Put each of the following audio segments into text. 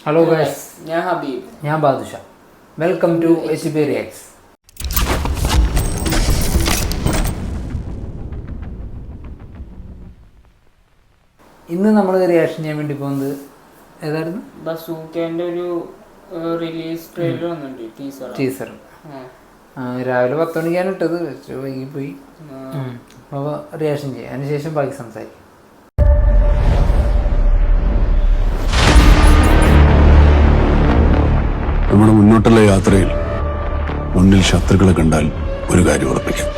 Hello guys, ഞാൻ ഹബീബ്, ഞാൻ Badusha. Welcome to HB Reacts. ഇന്ന് നമ്മൾ റിയാക്ഷൻ ചെയ്യാൻ വേണ്ടി പോകുന്നത് ഏതായിരുന്നു? ബസൂക്കേന്റെ ഒരു റിലീസ് ട്രെയിലർ വന്നിട്ടുണ്ട്, ടീസർ. രാവിലെ 10 മണിക്കാണ് ഇട്ടത്, വൈകിപ്പോയി. അപ്പോൾ റിയാക്ഷൻ ചെയ്യാം, അതിനുശേഷം ബാക്കി സംസാരിക്കും. നമ്മുടെ മുന്നോട്ടുള്ള യാത്രയിൽ മുന്നിൽ ശത്രുക്കളെ കണ്ടാൽ ഒരു കാര്യം ഉറപ്പിക്കും: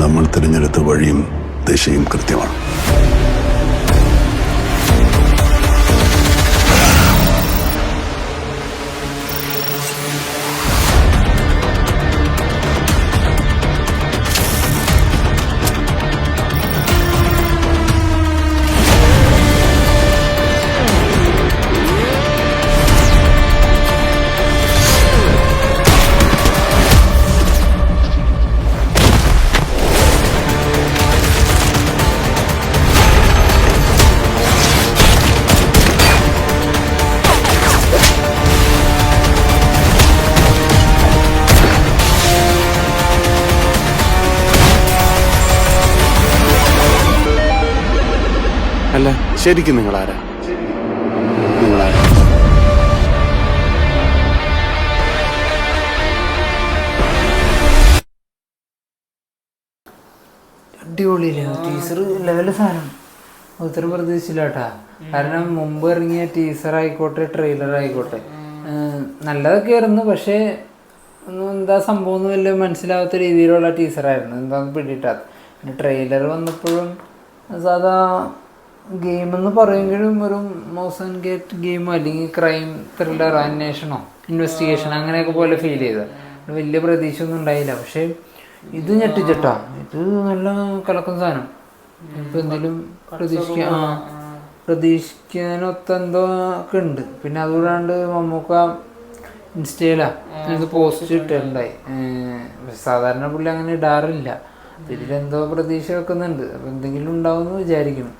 നമ്മൾ തിരഞ്ഞെടുത്ത വഴിയും ദിശയും കൃത്യമാണ്. അല്ല, ശരിക്കും നിങ്ങളാരാ? അടിപൊളിയില്ലേ ടീച്ചർ? ലെവല് സാധനം ഒത്തിരി പ്രതീക്ഷിച്ചില്ല കേട്ടാ. കാരണം മുമ്പ് ഇറങ്ങിയ ടീസർ ആയിക്കോട്ടെ ട്രെയിലർ ആയിക്കോട്ടെ നല്ലതൊക്കെ ആയിരുന്നു. പക്ഷേ ഒന്നും എന്താ സംഭവം എന്ന് വലിയ മനസ്സിലാവാത്ത രീതിയിലുള്ള ടീസറായിരുന്നു. എന്താന്ന് പിടിയിട്ടാത്ത. പിന്നെ ട്രെയിലർ വന്നപ്പോഴും സാധാ ഗെയിമെന്ന് പറയുമെങ്കിലും ഒരു മൗസ് ആൻഡ് ഗേറ്റ് ഗെയിമോ അല്ലെങ്കിൽ ക്രൈം ത്രില്ലർ അന്വേഷണോ ഇൻവെസ്റ്റിഗേഷൻ അങ്ങനെയൊക്കെ പോലെ ഫീൽ ചെയ്തത്. വലിയ പ്രതീക്ഷ ഒന്നും ഉണ്ടായില്ല. പക്ഷേ ഇത് ഞെട്ടിച്ചിട്ടാ. ഇത് നല്ല കലക്കും സാധനം. ഇപ്പം എന്തെങ്കിലും പ്രതീക്ഷിക്കാനൊത്ത എന്തോ ഒക്കെ ഉണ്ട്. പിന്നെ അതുകൂടാണ്ട് മമ്മൂക്ക ഇൻസ്റ്റയിലാ ഇത് പോസ്റ്റ് ഇട്ടിട്ടുണ്ടായി. സാധാരണ പുള്ളി അങ്ങനെ ഇടാറില്ല. ഇതിലെന്തോ പ്രതീക്ഷ വെക്കുന്നുണ്ട്. അപ്പം എന്തെങ്കിലും ഉണ്ടാവുമെന്ന് വിചാരിക്കണം.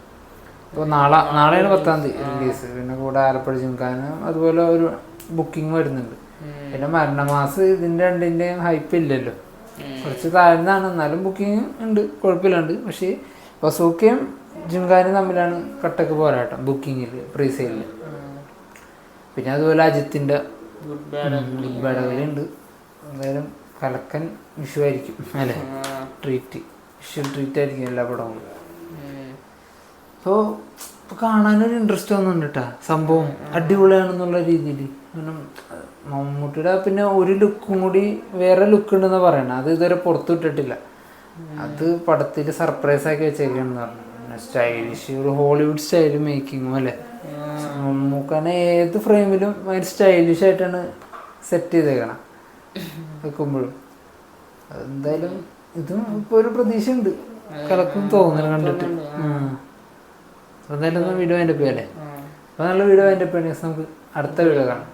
അപ്പോൾ നാളെയാണ് 10-ാം തീയതി റിലീസ്. പിന്നെ കൂടെ ആലപ്പുഴ ജിംഖാന അതുപോലെ ഒരു ബുക്കിംഗ് വരുന്നുണ്ട്. പിന്നെ മരണമാസം ഇതിൻ്റെ രണ്ടിൻ്റെയും ഹൈപ്പ് ഇല്ലല്ലോ, കുറച്ച് താഴ്ന്നാണ്. എന്നാലും ബുക്കിംഗ് ഉണ്ട്, കുഴപ്പമില്ലാണ്ട്. പക്ഷേ ബസൂക്കയും ജിംഖാനയും തമ്മിലാണ് കട്ടക്ക് പോരാട്ടം ബുക്കിങ്ങിൽ, പ്രീ സെയിലിൽ. പിന്നെ അതുപോലെ അജിത്തിൻ്റെ ഗുഡ് ബാഡ് ഉണ്ട്. എന്തായാലും കലക്കൻ വിഷു ആയിരിക്കും അല്ലേ? വിഷു ട്രീറ്റ് ആയിരിക്കും എല്ലാ പടവും. അപ്പോൾ കാണാനൊരു ഇൻട്രസ്റ്റ് വന്നുണ്ട് കേട്ടോ. സംഭവം അടിപൊളിയാണെന്നുള്ള രീതിയിൽ. കാരണം മമ്മൂട്ടിയുടെ പിന്നെ ഒരു ലുക്കും കൂടി വേറെ ലുക്ക് ഉണ്ടെന്ന് പറയണം. അത് ഇതുവരെ പുറത്തു വിട്ടിട്ടില്ല. അത് പടത്തിൽ സർപ്രൈസ് ആക്കി വെച്ചേക്കാണെന്ന് പറഞ്ഞു. പിന്നെ സ്റ്റൈലിഷ്, ഒരു ഹോളിവുഡ് സ്റ്റൈൽ മേക്കിങ്ങും അല്ലേ. മമ്മൂക്കനെ ഏത് ഫ്രെയിമിലും ഭയങ്കര സ്റ്റൈലിഷ് ആയിട്ടാണ് സെറ്റ് ചെയ്തേക്കണം വെക്കുമ്പോഴും. എന്തായാലും ഇതും ഇപ്പോൾ ഒരു പ്രതീക്ഷ ഉണ്ട്, കലക്കും തോന്നുന്നു കണ്ടിട്ട്. എന്തായാലും വീഡിയോ അതിൻ്റെ പേരല്ലേ. അപ്പോൾ നല്ല വീഡിയോ അതിൻ്റെ പേര്. നമുക്ക് അടുത്ത വീഡിയോ കാണാം.